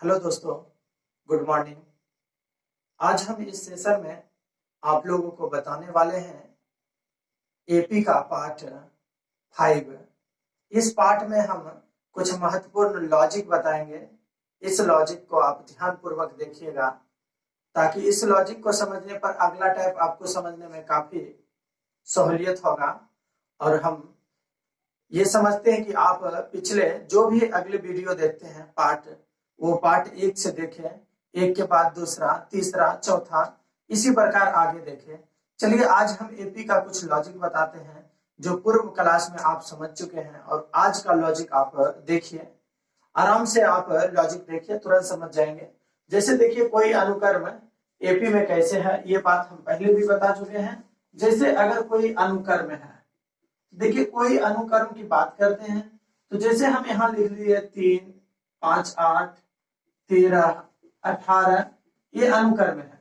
Hello दोस्तों, good morning. आज हम इस सेशन में आप लोगों को बताने वाले हैं एपी का पार्ट 5। इस पार्ट में हम कुछ महत्वपूर्ण लॉजिक बताएंगे। इस लॉजिक को आप ध्यानपूर्वक देखिएगा ताकि इस लॉजिक को समझने पर अगला टाइप आपको समझने में काफी सहूलियत होगा। और हम ये समझते हैं कि आप पिछले जो भी अगले वीडियो देखते हैं पार्ट, वो पार्ट 1 से देखें, एक के बाद दूसरा, तीसरा, चौथा, इसी प्रकार आगे देखें। चलिए आज हम एपी का कुछ लॉजिक बताते हैं जो पूर्व क्लास में आप समझ चुके हैं, और आज का लॉजिक आप देखिए, आराम से आप लॉजिक देखिए, तुरंत समझ जाएंगे। जैसे देखिए कोई अनुक्रम एपी में कैसे है, ये बात हम पहले भी बता चुके हैं। जैसे अगर कोई अनुक्रम है, देखिए कोई अनुक्रम की बात करते हैं तो जैसे हम यहाँ लिख लिए 3, 5, 8, 13, 18, ये अनुक्रम है।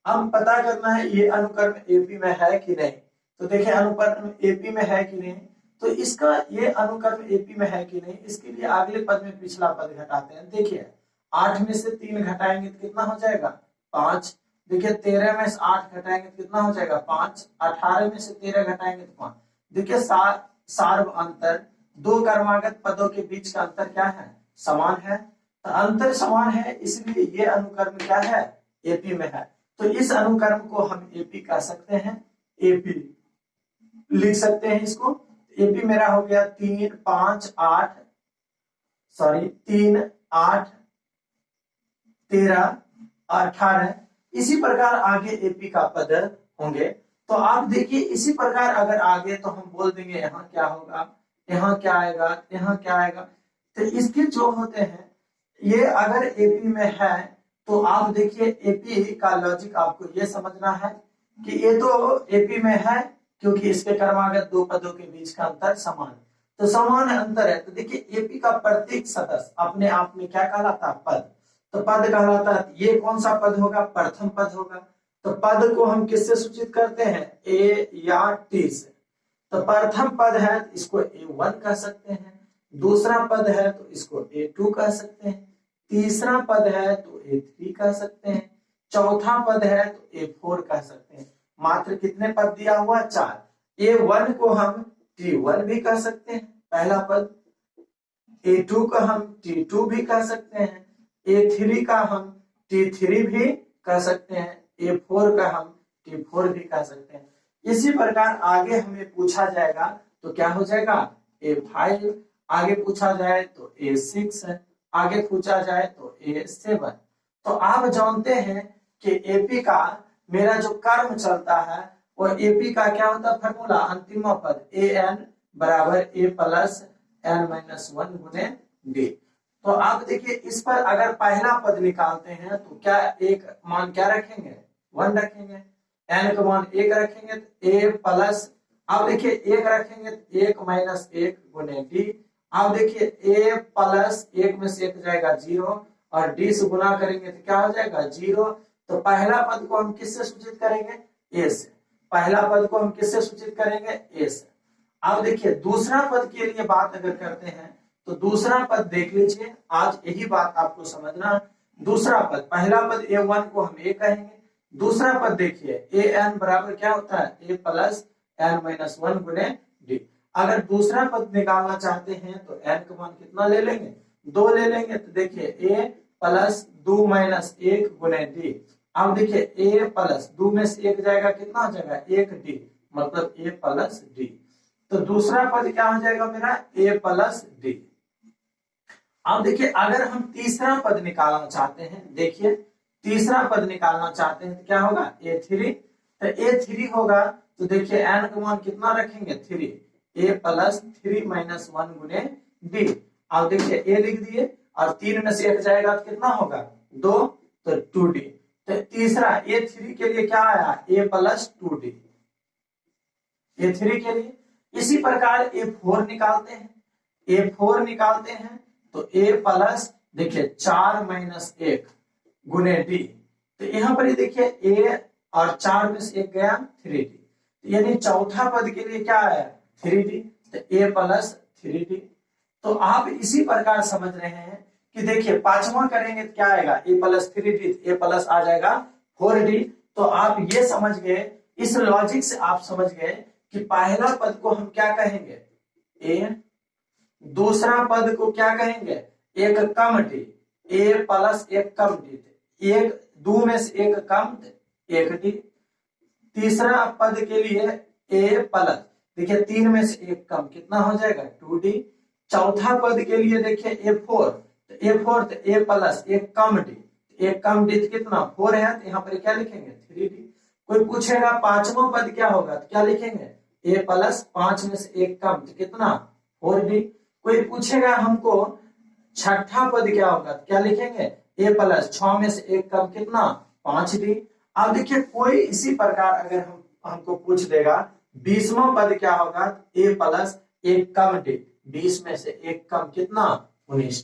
अब पता करना है ये अनुक्रम एपी में है कि नहीं। तो देखिए अनुक्रम एपी में है कि नहीं, तो इसका ये अनुक्रम एपी में है कि नहीं, इसके लिए अगले पद में पिछला पद घटाते हैं। देखिए 8 में से 3 घटाएंगे तो कितना हो जाएगा, 5। देखिए 13 में से 8 घटाएंगे तो कितना हो जाएगा, 5। 18 में से 13 घटाएंगे तो 5। देखिए सार्व अंतर, दो क्रमागत पदों के बीच का अंतर क्या है, समान है। तो अंतर समान है, इसलिए ये अनुक्रम क्या है, एपी में है। तो इस अनुक्रम को हम एपी कह सकते हैं, एपी लिख सकते हैं इसको। एपी मेरा हो गया 3, 5, 8, 3, 8, 13, 18। इसी प्रकार आगे एपी का पद होंगे। तो आप देखिए इसी प्रकार अगर आगे तो हम बोल देंगे यहाँ क्या होगा, यहाँ क्या आएगा, यहाँ क्या आएगा। तो इसके जो होते हैं, ये अगर एपी में है तो आप देखिए एपी का लॉजिक आपको ये समझना है कि ये तो एपी में है क्योंकि इसके क्रमागत दो पदों के बीच का अंतर समान, तो समान अंतर है। तो देखिए एपी का प्रत्येक सदस्य अपने आप में क्या कहलाता है, पद। तो पद कहलाता है, ये कौन सा पद होगा, प्रथम पद होगा। तो पद को हम किससे सूचित करते हैं, ए या टी से। तो प्रथम पद है तो इसको A1 कह सकते हैं, दूसरा पद है तो इसको A2 कह सकते हैं, तीसरा पद है तो A3 कह सकते हैं, चौथा पद है तो A4 कह सकते हैं। मात्र कितने पद दिया हुआ, 4। A1 को हम T1 भी कह सकते हैं, पहला पद। A2 का हम T2 भी कह सकते हैं, A3 का हम T3 भी कह सकते हैं, A4 का हम T4 भी कह सकते हैं। इसी प्रकार आगे हमें पूछा जाएगा तो क्या हो जाएगा, A5। आगे पूछा जाए तो A6, आगे पूछा जाए तो A7। तो आप जानते हैं कि एपी का मेरा जो कर्म चलता है वो एपी का क्या होता है, फॉर्मूला अंतिम पद an बराबर a प्लस n माइनस 1 गुने d। तो आप देखिए इस पर अगर पहला पद निकालते हैं तो क्या एक मान क्या रखेंगे, 1 रखेंगे, n का मान 1 रखेंगे तो a प्लस, अब देखिए 1 रखेंगे तो 1 माइनस 1 गुने d। अब देखिए a प्लस 1 में से 1 जाएगा 0 और d से गुना करेंगे तो क्या हो जाएगा, 0। तो पहला पद को हम किससे सूचित करेंगे, a से। पहला पद को हम किससे सूचित करेंगे, a से। अब देखिए दूसरा पद के लिए बात अगर करते हैं तो दूसरा पद देख लीजिए, आज यही बात आपको समझना। दूसरा पद, पहला पद A1 को हम a कहेंगे, दूसरा पद देखिए an बराबर क्या होता है, a प्लस n माइनस 1 गुने d। अगर दूसरा पद निकालना चाहते हैं तो n का मान कितना ले लेंगे, 2 ले लेंगे। तो देखिए a प्लस 2 माइनस 1 गुने d। अब देखिए a प्लस 2 में से 1 जाएगा, कितना हो जाएगा, 1d, मतलब a प्लस d। तो दूसरा पद क्या हो जाएगा मेरा, a प्लस d। अब देखिए अगर हम तीसरा पद निकालना चाहते हैं, देखिए तीसरा पद निकालना चाहते हैं तो क्या होगा, a3। तो a3 होगा तो देखिए n का मान कितना रखेंगे, 3, a प्लस 3 माइनस 1 गुने d। अब देखिए a लिख दिए और 3 में से 1 जाएगा तो कितना होगा, 2, तो 2d। तो तीसरा a3 के लिए क्या आया, a प्लस 2d, a3 के लिए। इसी प्रकार a4 निकालते हैं, a4 निकालते हैं तो a प्लस देखिए 4 माइनस 1 गुने d। तो यहाँ पर देखिए a और 4 में से 1 गया, 3d। यानी चौथा पद के लिए क्या आया, 3d। तो a प्लस 3d। तो आप इसी प्रकार समझ रहे हैं कि देखिए पांचवा करेंगे तो क्या आएगा, ए प्लस 3d, ए प्लस आ जाएगा 4d। तो आप ये समझ गए, इस लॉजिक से आप समझ गए कि पहला पद को हम क्या कहेंगे, ए, दूसरा पद को क्या कहेंगे, एक कम डी, ए प्लस एक कम डी, एक दो में से एक कम एक डी। तीसरा पद के लिए ए प्लस, देखिए 3 में से एक कम कितना हो जाएगा 2d। चौथा पद के लिए देखिए ए4, तो ए4 तो ए प्लस एक कम डी, एक कम डी कितना 4 है, तो यहाँ पर क्या लिखेंगे 3d। कोई पूछेगा पांचवा पद क्या होगा, तो क्या लिखेंगे ए प्लस 5 में से एक कम, तो कितना 4d। कोई पूछेगा हमको छठा पद क्या होगा, तो क्या लिखेंगे ए प्लस 6 में से एक कम कितना 5d। अब देखिए कोई इसी प्रकार अगर हमको पूछ देगा 20वां पद क्या होगा, ए प्लस एक कम डी, 20 में से एक कम कितना 19d।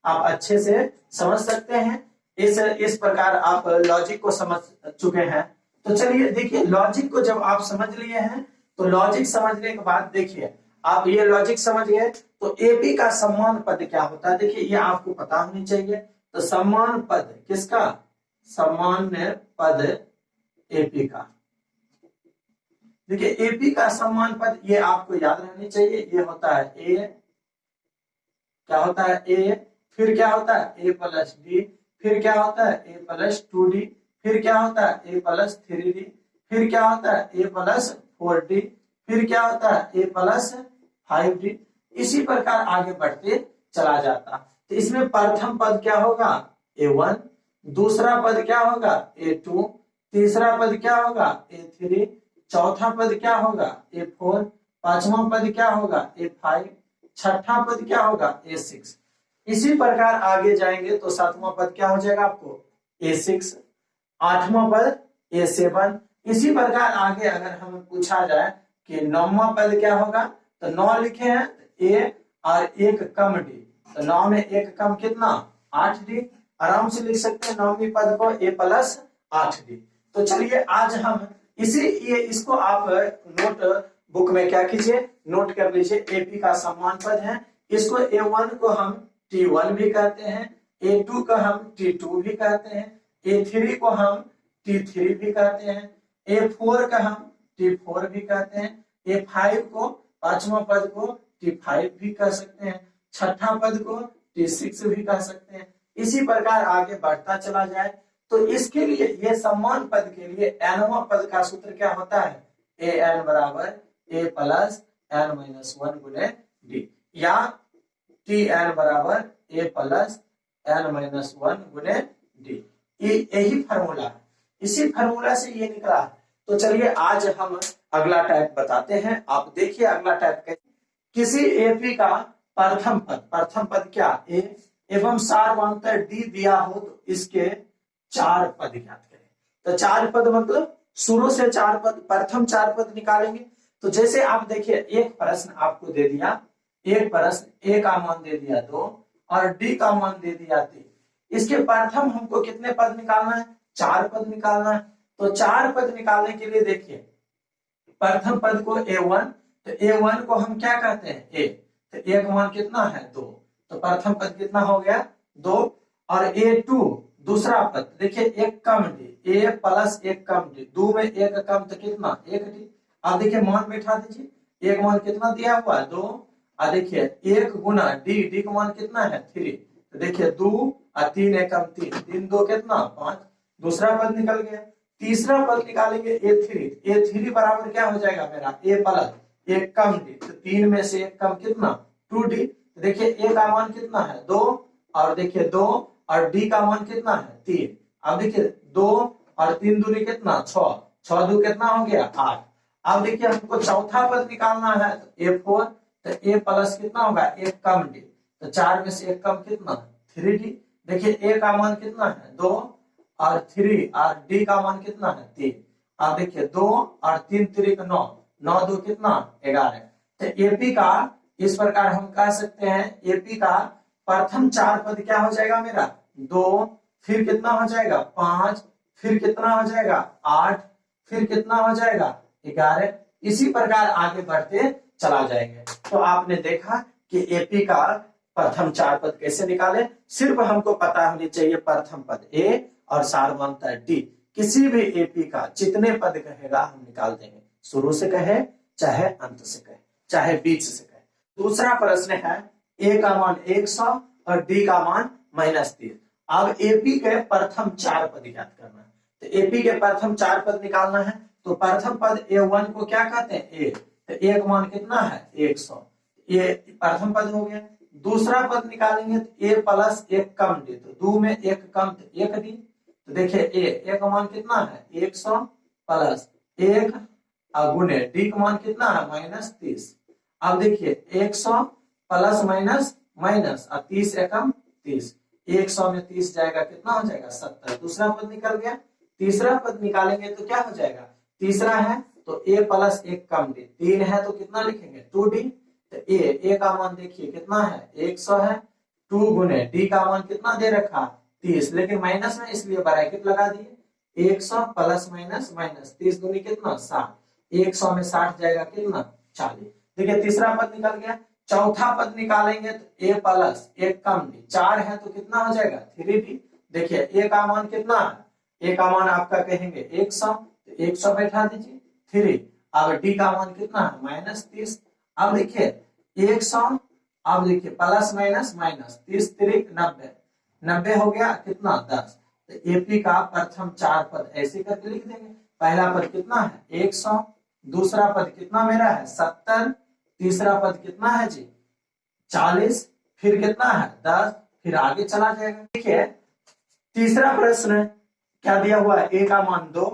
आप अच्छे से समझ सकते हैं, इस प्रकार आप लॉजिक को समझ चुके हैं। तो चलिए देखिए, लॉजिक को जब आप समझ लिए हैं तो लॉजिक समझने के बाद देखिए आप ये लॉजिक समझ गए, तो एपी का सम्मान पद क्या होता है, देखिए ये आपको पता होनी चाहिए। तो सम्मान पद किसका, सामान्य पद एपी का। देखिए एपी का सम्मान पद ये आपको याद रहनी चाहिए, ये होता है ए, क्या होता है ए, फिर क्या होता है ए प्लस डी, फिर क्या होता है ए प्लस 2d, फिर क्या होता है ए प्लस 3d, फिर क्या होता है ए प्लस 4d, फिर क्या होता है ए प्लस 5d। इसी प्रकार आगे बढ़ते चला जाता। तो इसमें प्रथम पद क्या होगा a1, दूसरा पद क्या होगा a2, तीसरा पद क्या होगा a3, चौथा पद क्या होगा a4, पांचवा पद क्या होगा a5, छठा पद क्या होगा a6। इसी प्रकार आगे जाएंगे तो सातवां पद क्या हो जाएगा आपको a6, आठवां पद a7। इसी प्रकार आगे अगर हमें पूछा जाए कि नौवां पद क्या होगा, तो 9 लिखे हैं ए और एक कम डी, तो 9 में एक कम कितना 8d। आराम से लिख सकते हैं नौवीं पद को ए प्लस 8d। तो चलिए आज हम इसको आप नोट बुक में क्या कीजिए, नोट कर लीजिए। एपी का सम्मान पद है, इसको A1 को हम T1 भी कहते हैं, A2 को हम T2 भी कहते हैं, A3 को हम T3 भी कहते हैं, A4 का हम T4 भी कहते हैं, A5 को पांचवा पद को T5 भी कह सकते हैं, छठा पद को T6 भी कह सकते हैं। इसी प्रकार आगे बढ़ता चला जाए तो इसके लिए ये सम्मान पद के लिए nवां पद का सूत्र क्या होता है, an बराबर a प्लस n माइनस 1 गुने d, या tn बराबर a प्लस n माइनस 1 गुने d। यही फार्मूला है, इसी फार्मूला से ये निकला है। तो चलिए आज हम अगला टाइप बताते हैं। आप देखिए अगला टाइप किसी एपी का प्रथम पद क्या ए एवं सारवांतर डी दिया हो तो इसके 4 पद ज्ञात करें। तो 4 पद मतलब शुरू से 4 पद, प्रथम 4 पद निकालेंगे। तो जैसे आप देखिए एक प्रश्न आपको दे दिया, एक प्रश्न ए का मान दे दिया 2 और डी का मान दे दिया 3, इसके प्रथम हमको कितने पद निकालना है, 4 पद निकालना है। तो 4 पद निकालने के लिए देखिए प्रथम पद को A1, तो A1 को हम क्या कहते हैं ए, तो ए का मान कितना है 2, तो प्रथम पद कितना हो गया 2। और A2 दूसरा पद देखिए एक कम डी, ए प्लस एक कम डी, 2 में एक कम तो कितना 1d। अब देखिए मान बैठा दीजिए, एक मान कितना दिया हुआ है 2, और देखिए 1 गुना डी, डी का मान कितना है 3, तो देखिए 2 और 3 एकम 3, 3 2 कितना 5, दूसरा पद निकल गया। तीसरा पद निकालेंगे A3 बराबर क्या हो जाएगा मेरा ए प्लस एक कम डी, तो 3 में से एक कम कितना 2d, तो देखिए ए का मान कितना है 2, और देखिए 2 और डी का मान कितना है 3। अब देखिए 2 और 3 दूनी कितना 6, 6 दू कितना हो गया 8। अब देखिए हमको चौथा पद निकालना है तो A4, तो ए प्लस कितना होगा एक कम डी, तो 4 में से एक कम कितना 3d। देखिए ए का मान कितना है 2 और 3 और डी का मान कितना है 3। अब देखिए 2 और 3 3 9, 9 2 कितना 11। तो एपी का इस प्रकार हम कह सकते हैं, एपी का प्रथम 4 पद क्या हो जाएगा मेरा 2, फिर कितना हो जाएगा 5, फिर कितना हो जाएगा 8, फिर कितना हो जाएगा 11। इसी प्रकार आगे बढ़ते चला जाएंगे। तो आपने देखा कि एपी का प्रथम चार पद कैसे निकाले, सिर्फ हमको पता होनी चाहिए प्रथम पद ए और सार्वधातुक डी, किसी भी एपी का जितने पद कहेगा हम निकाल देंगे, शुरू से कहे चाहे अंत से कहे चाहे बीच से कहे। दूसरा प्रश्न है ए का मान 100 और डी का मान -3। अब एपी के प्रथम चार पद याद करना है, तो एपी के प्रथम चार पद निकालना है। तो प्रथम पद A1 को क्या कहते हैं, ए, तो ए का मान कितना है 100, ये प्रथम पद हो गया। दूसरा पद निकालेंगे तो ए प्लस एक कम डी, तो दो में एक कम तो एक डी, तो देखिए ए का मान कितना है 100 प्लस एक गुने डी का मान कितना है -30। अब देखिए 100 प्लस माइनस माइनस और 30 एकम 30, 100 में 30 जाएगा कितना हो जाएगा 70। दूसरा पद निकल गया। तीसरा पद निकालेंगे तो क्या हो जाएगा, तीसरा है तो ए प्लस एक कम डी, 3 है तो कितना लिखेंगे 2d, तो ए का मान देखिए कितना है 100 है, 2 गुने डी का मान कितना दे रखा 30, लेकिन माइनस में इसलिए ब्रैकेट लगा दिए, 100 प्लस माइनस माइनस 30 दूनी कितना 60, 100 में 60 जाएगा कितना 40। देखिए तीसरा पद निकल गया। चौथा पद निकालेंगे तो ए प्लस एक कम डी, 4 है तो कितना हो जाएगा 3d। देखिए ए का मान कितना है, ए का मान आपका कहेंगे 100, तो 100 बैठा दीजिए 3, अब डी का मान कितना है -30। अब देखिए 100, अब देखिए प्लस माइनस माइनस 30 3 90, 90 हो गया कितना 10। तो एपी का प्रथम चार पद ऐसे करके लिख देंगे। पहला पद कितना है 100, दूसरा पद कितना मेरा है 70, तीसरा पद कितना है जी 40, फिर कितना है 10, फिर आगे चला जाएगा। देखिए तीसरा प्रश्न क्या दिया हुआ है, ए का मान 2,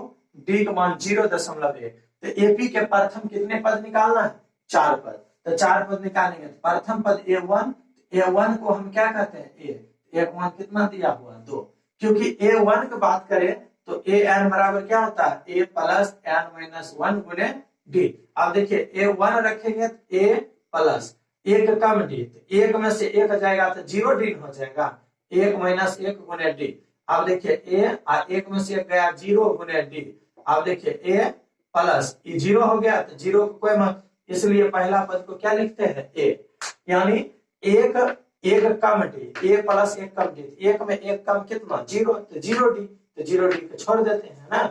डी का मान 0.1, तो एपी के प्रथम कितने पद निकालना है 4 पद, तो 4 पद निकालेंगे। तो प्रथम पद A1, A1 को हम क्या कहते हैं ए का मान कितना दिया हुआ 2, क्योंकि A1 की बात करें तो an बराबर क्या होता है a प्लस n-1 गुने डी। अब देखिए A1 रखेंगे तो a प्लस एक कम डी, तो एक में से एक जाएगा तो 0 डी हो जाएगा, 1 माइनस 1 गुने डी। अब देखिए ए और एक में से एक गया 0 गुने डी। अब देखिए ए प्लस 0 हो गया तो 0 को कोई मत, इसलिए पहला पद को क्या लिखते हैं ए, यानी एक कम डी, ए प्लस एक कम डी, एक में एक कम कितना 0, तो 0 डी, तो 0 डी को छोड़ देते हैं ना।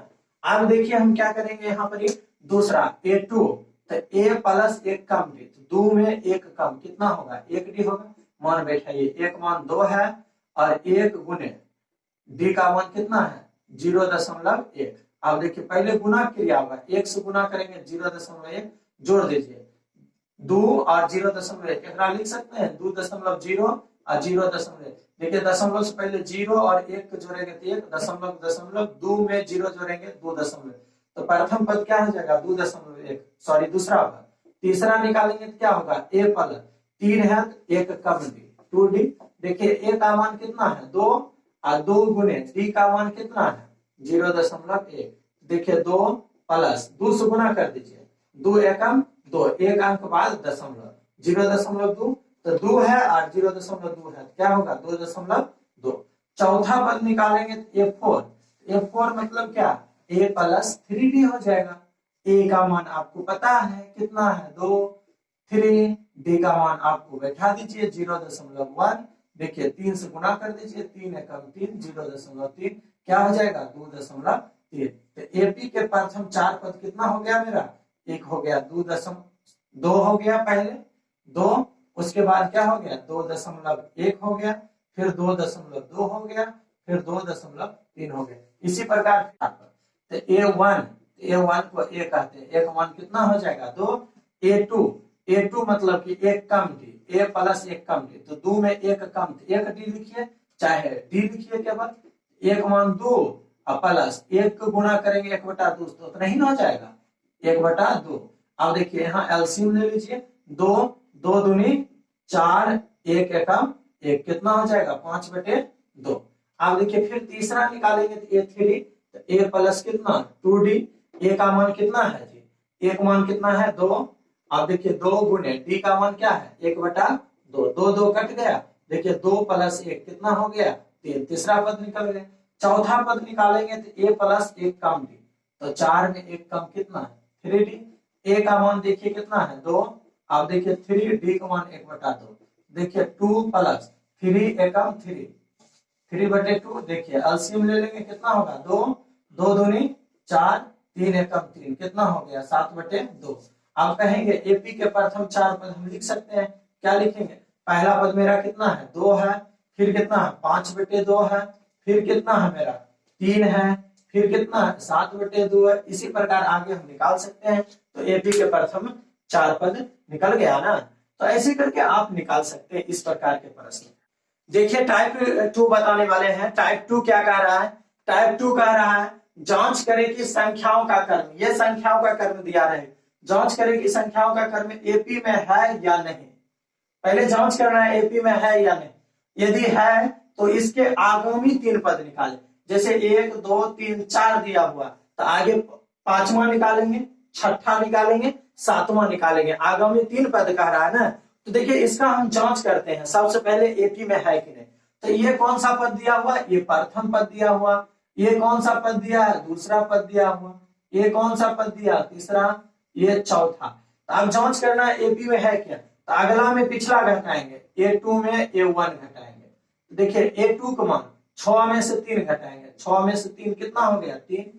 अब देखिए हम क्या करेंगे यहाँ पर दूसरा A2, तो ए प्लस एक कम डी, तो 2 में एक कम कितना होगा 1 डी होगा। मान बैठाइए, एक मान 2 है और 1 गुने डी का मान कितना है 0.1। अब देखिए पहले गुना क्रिया होगा, 1 से गुना करेंगे 0.1 जोड़ दीजिए, 2 और 0.1 लिख सकते हैं 2.0 और 0.1। देखिए दशमलव से पहले 0 और 1 जोड़ेंगे तो 1, दशमलव 2 में 0 जोड़ेंगे 2.1, तो प्रथम पद क्या हो जाएगा 2.1, सॉरी दूसरा पद। तीसरा निकालेंगे तो क्या होगा ए प्लस 3 है तो 1 कम डी 2d। देखिए ए का मान कितना है 2 और 2 गुने डी का मान कितना है 0.1। देखिए 2 प्लस 2 से गुना कर दीजिए, 2 एकम 2, एक अंक बाद दशमलव 0.2, तो 2 है और 0.2 है, क्या होगा 2.2। चौथा पद निकालेंगे तो A4 मतलब क्या a प्लस 3d हो जाएगा। ए का मान आपको पता है कितना है 2, 3, डी का मान आपको बैठा दीजिए 0.1। देखिए 3 से गुना कर दीजिए, 3 एकम 3, 0.3, क्या हो जाएगा 2.3। तो एपी के प्रथम चार पद कितना हो गया मेरा, एक हो गया 2 हो गया, पहले 2, उसके बाद क्या हो गया 2.1 हो गया, फिर 2.2 हो गया, फिर 2.3 हो गया। इसी प्रकार तो A1 को ए कहते हैं, ए का मान कितना हो जाएगा 2। A2 मतलब कि एक कम डी, ए प्लस एक कम डी, तो 2 में एक कम, 1 डी लिखिए चाहे डी लिखिए केवल, एक मान 2 और प्लस 1 को गुना करेंगे 1/2, तो उतना ही हो जाएगा 1/2। अब देखिए यहाँ एलसीएम ले लीजिए, 2 दूनी 4, 1 एकम 1, कितना हो जाएगा 5/2। अब देखिए फिर तीसरा निकालेंगे तो A3, तो ए प्लस कितना 2d, ए का मान कितना है जी, ए का मान कितना है 2। अब देखिए 2 गुने डी का मान क्या है 1/2, 2 कट गया। देखिए 2 प्लस 1 कितना हो गया 3, तीसरा पद निकल गया। चौथा पद निकालेंगे तो ए प्लस 1 कम डी, तो 4 में 1 कम कितना है 3d, ए का मान देखिए कितना है 2। अब देखिए 3, डी का मान 1/2, देखिए 2 प्लस 3 एकम 3, 3/2। देखिए एलसीएम ले लेंगे, कितना होगा 2, 2 दूनी 4, 3 एकम 3, कितना हो गया 7/2। आप कहेंगे एपी के प्रथम 4 पद हम लिख सकते हैं, क्या लिखेंगे? पहला पद मेरा कितना है 2 है, फिर कितना है 5/2 है, फिर कितना है मेरा 3 है, फिर कितना है 7/2 है। इसी प्रकार आगे हम निकाल सकते हैं। तो एपी के प्रथम 4 पद निकल गया ना। तो ऐसे करके आप निकाल सकते हैं इस प्रकार के प्रश्न। देखिए टाइप 2 बताने वाले हैं। टाइप 2 क्या कह रहा है? टाइप 2 कह रहा है जांच करें कि संख्याओं का कर्म, ये संख्याओं का कर्म दिया रहे, जांच करें कि संख्याओं का कर्म एपी में है या नहीं। पहले जांच करना है एपी में है या नहीं। यदि है तो इसके आगामी 3 पद निकालें। जैसे 1 2 3 4 दिया हुआ तो आगे 5वां निकालेंगे, 6ठा निकालेंगे, 7वां निकालेंगे। आगामी 3 पद कह रहा है ना। तो देखिए इसका हम जांच करते हैं। सबसे पहले एपी में है कि नहीं। तो ये कौन सा पद दिया हुआ? ये प्रथम पद दिया हुआ। ये कौन सा पद दिया है? दूसरा पद दिया हुआ। ये कौन सा पद दिया? तीसरा। ये चौथा। तो अब जांच करना है एपी में है क्या। तो अगला में पिछला घटाएंगे, A2 में A1 घटाएंगे। देखिए A2 का मान 6 में से 3 घटाएंगे, 6 में से 3 कितना हो गया 3।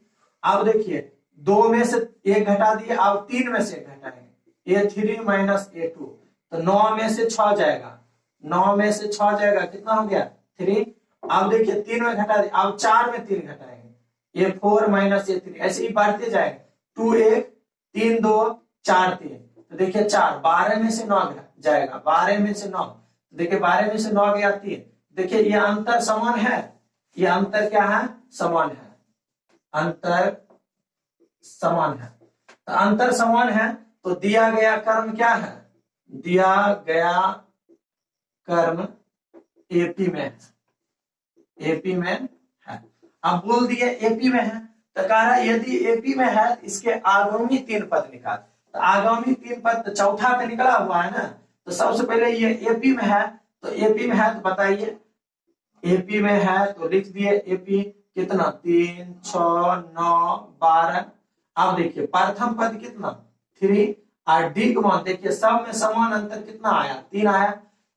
अब देखिए 2 में से 1 घटा दिए, अब 3 में से 1 घटाएंगे, A3 माइनस A2। तो 9 में से 6 जाएगा, 9 में से 6 जाएगा, कितना हो गया 3। अब देखिए 3 में घटा दिए, अब 4 में 3 घटाएंगे, A4 माइनस A3। ऐसे ही बढ़ते जाएंगे, 2 1 3 2 4 3। तो देखिए 4, 12 में से 9 जाएगा, 12 में से 9। देखिए 12 में से 9 गया 3। देखिए ये अंतर समान है, ये अंतर क्या है? समान है, अंतर समान है। तो अंतर समान है तो दिया गया कर्म क्या है? दिया गया कर्म एपी में है, एपी में है। अब बोल दिए एपी में है तो कह रहा यदि एपी में है इसके आगामी 3 पद निकाल। तो आगामी 3 पद तो चौथा पे निकला हुआ है ना। तो सबसे पहले ये एपी में है, तो एपी में है तो बताइए। एपी में है तो लिख दिए एपी कितना 3 6 9 12। अब देखिए प्रथम पद कितना 3 और डी का मान देखिए सब में समान अंतर कितना आया 3 आया।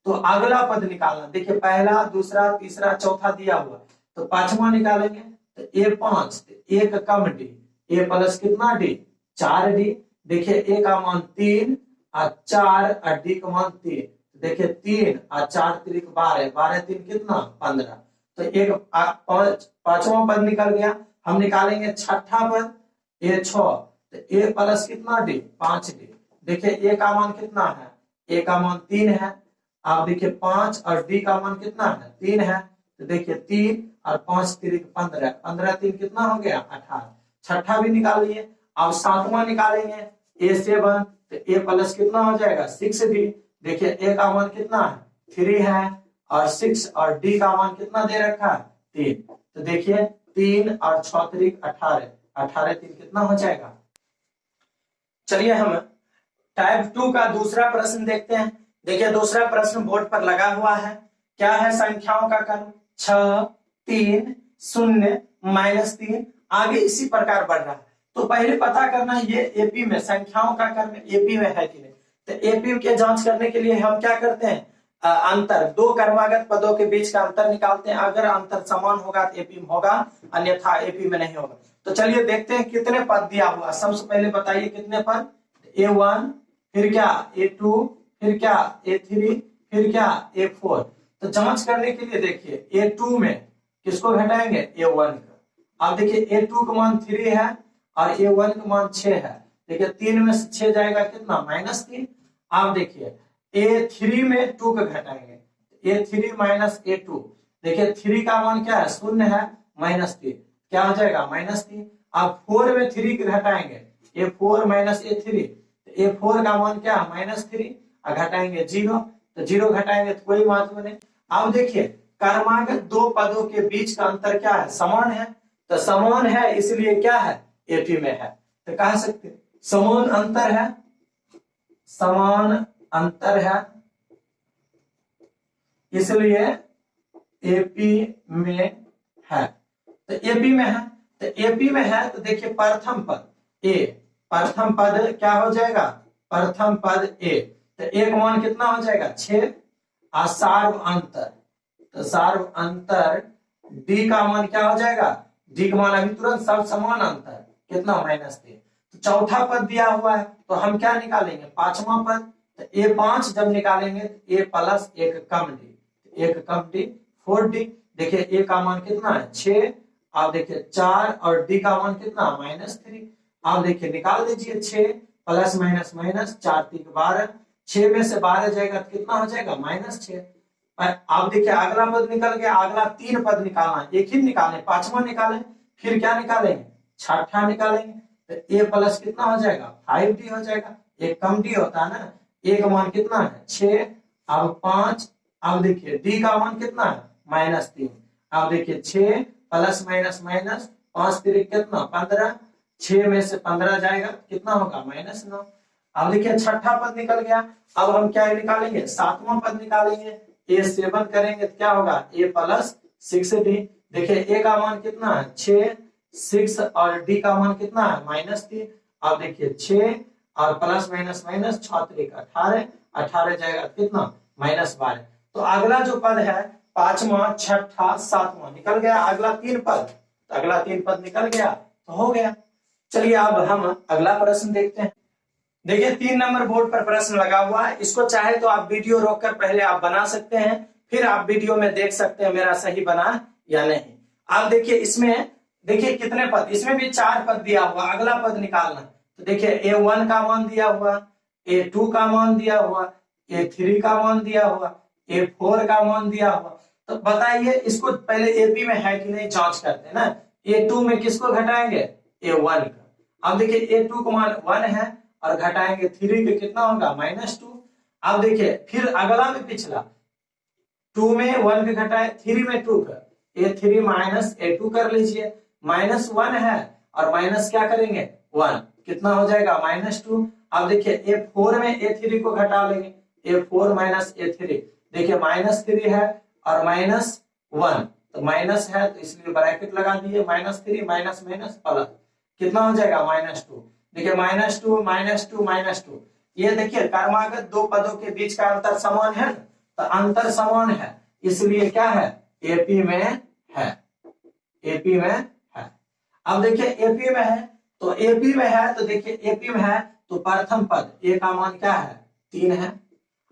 तो अगला पद निकालना, देखिए पहला दूसरा तीसरा चौथा दिया हुआ तो 5वां निकालेंगे। तो A5 1 कम डी, ए प्लस कितना डी 4D। देखिए ए का मान 3 और 4 और डी का मान 3। देखिए 3 और 4 3 12, 12 3 कितना 15। तो एक 5वां पद निकल गया। हम निकालेंगे 6ठा पद A6। तो ए प्लस कितना डी 5D। देखिए ए का मान कितना है? ए का मान 3 है। आप देखिए 5 और डी का मान कितना है 3 है। तो देखिए 3 और 5 3 15, 15 3 कितना हो गया 18। छठा भी निकालिए। अब 7वां निकालेंगे A7। तो ए प्लस कितना हो जाएगा 6D। देखिए ए का मान कितना है 3 है और 6 और डी का मान कितना दे रखा है 3। तो देखिए 3 और 6 3 18, 18 3 कितना हो जाएगा। चलिए हम टाइप 2 का दूसरा प्रश्न देखते हैं। देखिए दूसरा प्रश्न बोर्ड पर लगा हुआ है। क्या है? संख्याओं का कर्म 6 3 0 -3 आगे इसी प्रकार बढ़ रहा है। तो पहले पता करना ये एपी में संख्याओं का कर्म एपी में है कि नहीं। तो एपी के जांच करने के लिए हम क्या करते हैं? अंतर, दो कर्मागत पदों के बीच का अंतर निकालते हैं। अगर अंतर समान होगा तो एपी में होगा, अन्यथा एपी में नहीं होगा। तो चलिए देखते हैं कितने पद दिया हुआ। सबसे पहले बताइए कितने पद। A1 फिर क्या A2 फिर क्या A3 फिर क्या A4। तो जांच करने के लिए देखिए A2 में किसको घटाएंगे A1 का। अब देखिए A2 का मान 3 है और A1 का मान 6 है। देखिए 3 में से 6 जाएगा कितना -3। अब देखिए A3 में 2 का घटाएंगे, A3 माइनस A2। देखिए 3 का मान क्या है 0 है, -3 क्या हो जाएगा -3। अब 4 में 3 के घटाएंगे, A4 माइनस A3। A4 का मान क्या है -3 और घटाएंगे 0। तो 0 घटाएंगे तो कोई महत्व नहीं। अब देखिए कर्मागत दो पदों के बीच का अंतर क्या है? समान है। तो समान है इसलिए क्या है एपी में है। तो कह सकते समान अंतर है, समान अंतर है इसलिए एपी में है। तो एपी में है, तो एपी में है तो देखिए प्रथम पद ए, प्रथम पद क्या हो जाएगा प्रथम पद ए। तो एक मान कितना हो जाएगा 6 और सार्व अंतर, तो सार्व अंतर डी का मान क्या हो जाएगा, डी का मान अभी तुरंत सब समान अंतर कितना -3। तो चौथा पद दिया हुआ है तो हम क्या निकालेंगे, पांचवा पद। तो A5 जब निकालेंगे तो A प्लस एक कम डी 4D। देखिए A का मान कितना है 6, आप देखिए 4 और D का मान कितना -3। आप देखिए निकाल दीजिए 6 प्लस माइनस माइनस 4 3 12, 6 में से 12 जाएगा तो कितना हो जाएगा -6। आप देखिए अगला पद निकल गया, अगला 3 पद निकालना है, एक ही निकालें, पांचवा निकालें, फिर क्या निकालेंगे, छठा निकालेंगे। तो A प्लस कितना हो जाएगा 5D हो जाएगा, एक कम D होता है ना। A का मान कितना है 6, अब 5, अब देखिए D का मान कितना है -3। अब देखिए 6 प्लस माइनस माइनस 5 3 कितना 15, 6 में से 15 जाएगा कितना होगा -9। अब देखिए छठा पद निकल गया, अब हम क्या निकालेंगे, सातवां पद निकालेंगे। A7 करेंगे तो क्या होगा A प्लस 6D। देखिए A का मान कितना है 6, 6 और D का मान कितना है -3। अब देखिए 6 और प्लस माइनस माइनस 6 3 18, 18 जाएगा कितना -12। तो अगला जो पद है पांचवा छठा सातवां निकल गया, अगला 3 पद, तो अगला 3 पद निकल गया तो हो गया। चलिए अब हम अगला प्रश्न देखते हैं। देखिए 3 नंबर बोर्ड पर प्रश्न लगा हुआ है, इसको चाहे तो आप वीडियो रोककर पहले आप बना सकते हैं, फिर आप वीडियो में देख सकते हैं मेरा सही बना या नहीं। आप देखिए इसमें देखिए कितने पद, इसमें भी 4 पद दिया हुआ, अगला पद निकालना। तो देखिए A1 का मान दिया हुआ, A2 का मान दिया हुआ, A3 का मान दिया हुआ, A4 का मान दिया हुआ। तो बताइए इसको पहले AP में है कि नहीं जांच करते हैं ना। A2 में किसको घटाएंगे, A1 का। अब देखिए A2 का मान 1 है और घटाएंगे 3 पे कितना होगा -2। अब देखिए फिर अगला में पिछला 2 में 1 पे घटाए, 3 में 2 का, A3 माइनस A2 कर लीजिए, -1 है और माइनस क्या करेंगे 1, कितना हो जाएगा -2। अब देखिए A4 में A3 को घटा लेंगे, A4 माइनस A3, देखिए -3 है और -1, तो माइनस है तो इसलिए ब्रैकेट लगा दिए, -3 माइनस माइनस प्लस, कितना हो जाएगा -2। देखिए -2 -2 -2, ये देखिए क्रमागत 2 पदों के बीच का अंतर समान है, तो अंतर समान है इसलिए क्या है एपी में है, एपी में है। अब देखिए एपी में है तो एपी में है, तो देखिए एपी में है तो प्रथम पद ए का मान क्या है 3 है,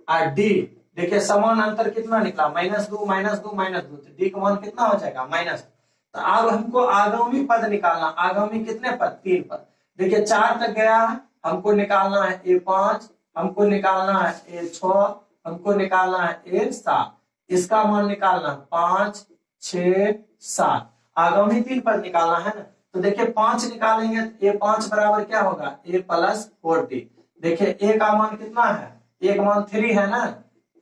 और डी देखिए समान अंतर कितना निकला -2 -2 -2, तो डी का मान कितना हो जाएगा -। तो अब हमको आगामी पद निकालना, आगामी कितने पद 3 पद। देखिए 4 तक गया है, हमको निकालना है A5, हमको निकालना है A6, हमको निकालना है A7, इसका मान निकालना 5 6 7, आगामी 3 पद निकालना है ना। तो देखिए 5 निकालेंगे तो A5 बराबर क्या होगा A प्लस 4D। देखिए A का मान कितना है, A का मान 3 है ना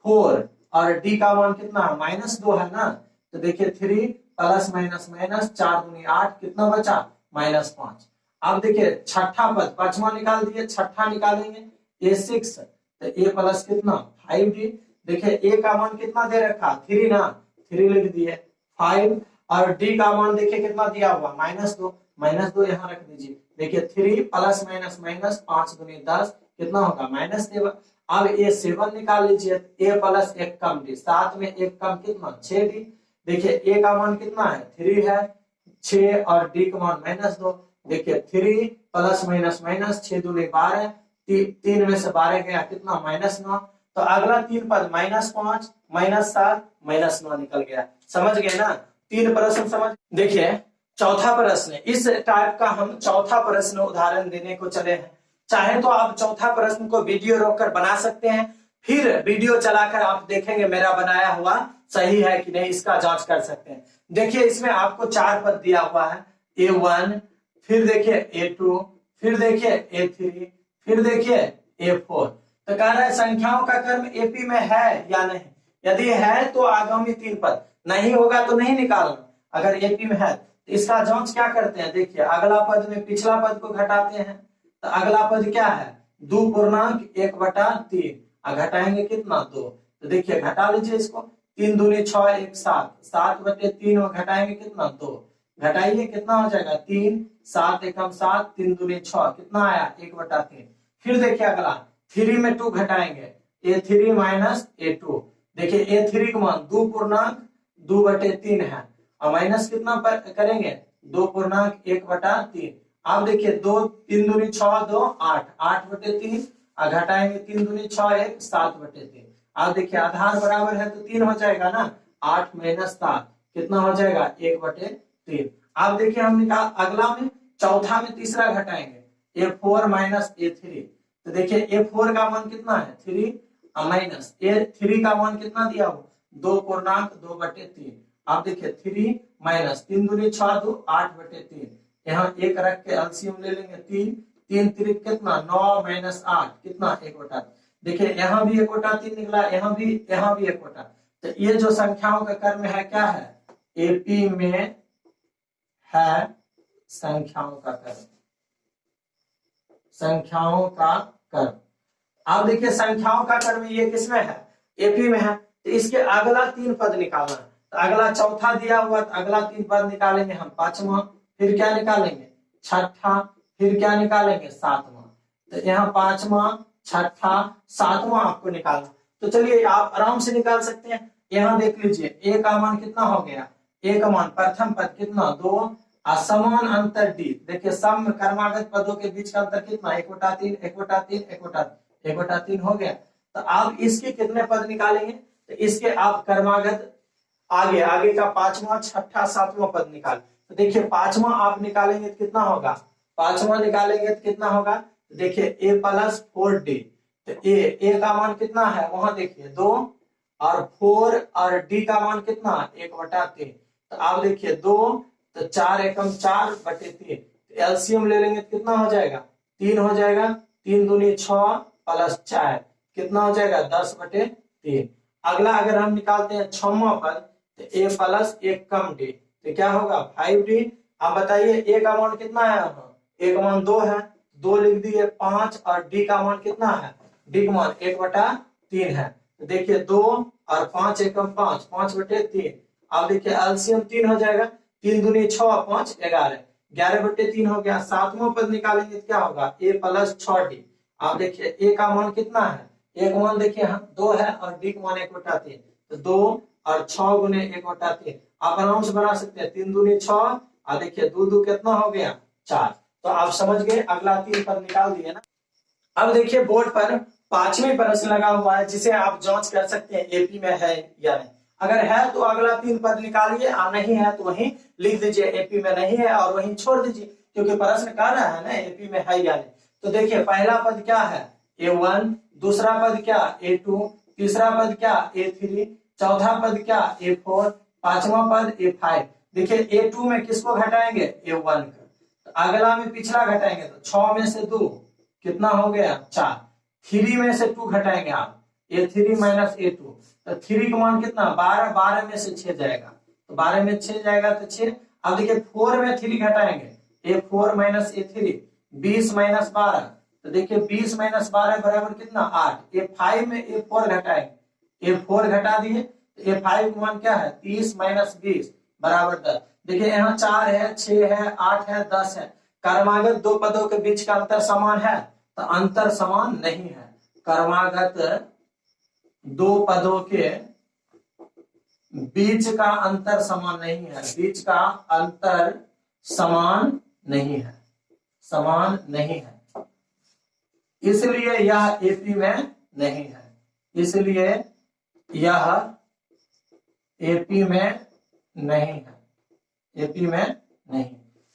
4, और D का मान कितना है -2 है ना। तो देखिए 3 प्लस माइनस माइनस 4 दूनी 8, कितना बचा -5। अब देखिए छठा पद, पांचवा निकाल दिए, छठा निकालेंगे A6, तो A प्लस कितना 5D। देखिए A का मान कितना दे रखा 3 ना, 3 लिख दिए 5, और D का मान देखिए कितना दिया हुआ -2, -2 यहाँ रख दीजिए। देखिए 3 प्लस माइनस माइनस 5 दूनी 10, कितना होगा -7। अब A7 निकाल लीजिए, A प्लस एक कम D, 7 में एक कम कितना 6D। देखिए A का मान कितना है 3 है, 6 और D का मान -2। देखिए 3 प्लस माइनस माइनस 6 दूनी 12, 3 में से 12 गया कितना -9। तो अगला 3 पद -5 -7 -9 निकल गया। समझ गए ना, 3 प्रश्न समझ। देखिए चौथा प्रश्न, इस टाइप का हम चौथा प्रश्न उदाहरण देने को चले हैं। चाहे तो आप चौथा प्रश्न को वीडियो रोककर बना सकते हैं, फिर वीडियो चलाकर आप देखेंगे मेरा बनाया हुआ सही है कि नहीं, इसका जांच कर सकते हैं। देखिए इसमें आपको 4 पद दिया हुआ है, A1, फिर देखिए A2, फिर देखिए A3, फिर देखिए A4। तो कह रहा है संख्याओं का क्रम एपी में है या नहीं। यदि है तो आगामी 3 पद, नहीं होगा तो नहीं निकालना। अगर एपी में है तो इसका जांच क्या करते हैं, देखिए अगला पद में पिछला पद को घटाते हैं। तो अगला पद क्या है 2 पूर्णांक 1/3, घटाएंगे कितना 2। तो देखिए घटा लीजिए इसको, 3 दूनी 6 1 7, 7/3 में घटाएंगे कितना 2, घटाइए कितना हो जाएगा 3, 7 एकम 7, 3 दूनी 6, कितना आया 1/3। फिर देखिए अगला 3 में 2 घटाएंगे, A3 माइनस A2, देखिए A3 का मान 2.2/3 है और माइनस कितना पर करेंगे 2.1/3। आप देखिए 2 3 दूनी 6 2 8 8/3 और घटाएंगे 3 दूनी 6 1 7/3। आप देखिए आधार बराबर है तो 3 हो जाएगा ना, 8 - 7 कितना हो जाएगा 1/3। आप देखिए हम निकाल अगला में चौथा में तीसरा घटाएंगे A4 - A3। तो देखिए A4 का मान कितना है 3 माइनस A3 का मान कितना दिया हो 2.2/3। आप देखिए 3 माइनस 3 दूनी 6 2 8/3। यहाँ एक रख के एलसीएम ले लेंगे 3 3 3 कितना 9 - 8 कितना 1/3। देखिए यहाँ भी 1/3 निकला, यहाँ भी 1/3। तो ये जो संख्याओं का क्रम है क्या है एपी में है संख्याओं का क्रम, संख्याओं का क्रम। आप देखिए संख्याओं का क्रम ये किसमें है एपी में है, तो इसके अगला 3 पद निकालना है। तो अगला चौथा दिया हुआ तो अगला 3 पद निकालेंगे हम, पांचवा, फिर क्या निकालेंगे छठा, फिर क्या निकालेंगे सातवां। तो यहाँ पांचवा छठा सातवां आपको निकालना। तो चलिए आप आराम से निकाल सकते हैं। यहाँ देख लीजिए ए का मान कितना हो गया, ए का मान प्रथम पद कितना 2 असमान अंतर डी। देखिए सम क्रमागत पदों के बीच का अंतर कितना 1/3 1/3 1/3 हो गया। तो आप इसके कितने पद निकालेंगे, तो इसके आप क्रमागत आगे का पांचवा छठा सातवां पद निकाल। तो देखिए पांचवा आप निकालेंगे तो कितना होगा, पांचवा निकालेंगे तो कितना होगा, तो देखिए a + 4d। तो a का मान कितना है वहां देखिए 2 और 4 और d का मान कितना 1/3। तो आप देखिए 2 तो 4 एकम 4/3। एलसीएम ले लेंगे तो कितना हो जाएगा 3 हो जाएगा, 3 दूनी 6 + 4 कितना हो जाएगा 10/3। अगला अगर हम निकालते हैं छठवां पद तो a + 1 कम d तो क्या होगा 5d। आप बताइए a का मान कितना है, a का मान 2 है, 2 लिख दिए 5 और d का मान कितना है, d का मान 1/3 है। तो देखिए 2 और 5 एकम 5 5/3। अब देखिए एलसीएम 3 हो जाएगा, 3 दूनी 6 5 11 11/3 हो गया। सातवां पद निकालेंगे तो क्या होगा a + 6d। आप देखिए a का मान कितना है, a का मान देखिए 2 है और d का मान 1/3। तो 2 और 6 गुने 1/3 आप आराम से बना सकते हैं, 3 दूनी 6 और देखिए 2 2 कितना हो गया 4। तो आप समझ गए, अगला 3 पद निकाल दिए ना। अब देखिए बोर्ड पर 5वें प्रश्न लगा हुआ है जिसे आप जांच कर सकते हैं एपी में है या नहीं। अगर है तो अगला 3 पद निकालिए और नहीं है तो वहीं लिख दीजिए एपी में नहीं है और वहीं छोड़ दीजिए, क्योंकि प्रश्न कह रहा है ना एपी में है या नहीं। तो देखिए पहला पद क्या है A1, दूसरा पद क्या A2, तीसरा पद क्या A3, चौथा पद क्या A4, पांचवा पद A5। देखिए A2 में किसको घटाएंगे A1 का, तो अगला में पिछला घटाएंगे तो 6 में से 2 कितना हो गया 4, 3 में से 2 घटाएंगे आप A3 - A2 तो 3 का मान कितना 12, 12 में से 6 जाएगा, तो 12 में 6 जाएगा तो 6। अब देखिए 4 में 3 घटाएंगे A4 - A3 20 - 12 तो देखिए 20 - 12 बराबर कितना 8। A5 में A4 घटाएंगे, A4 घटा दिए तो A5 का मान क्या है 30 - 20 बराबर 10। देखिए यहाँ 4 है 6 है 8 है 10 है। क्रमागत 2 पदों के बीच का अंतर समान है, तो अंतर समान नहीं है। क्रमागत 2 पदों के बीच का अंतर समान नहीं है, बीच का अंतर समान नहीं है, समान नहीं है, इसलिए यह एपी में नहीं है, इसलिए यह एपी में नहीं है, एपी में नहीं।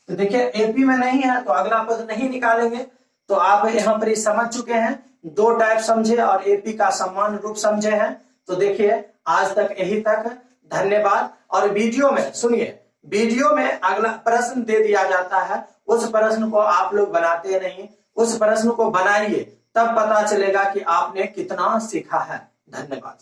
तो देखिए एपी में नहीं है तो अगला पद नहीं निकालेंगे। तो आप यहाँ पर समझ चुके हैं, 2 टाइप समझे और एपी का समान रूप समझे हैं। तो देखिए आज तक यही तक, धन्यवाद। और वीडियो में सुनिए, वीडियो में अगला प्रश्न दे दिया जाता है, उस प्रश्न को आप लोग बनाते नहीं, उस प्रश्न को बनाइए, तब पता चलेगा कि आपने कितना सीखा है। धन्यवाद।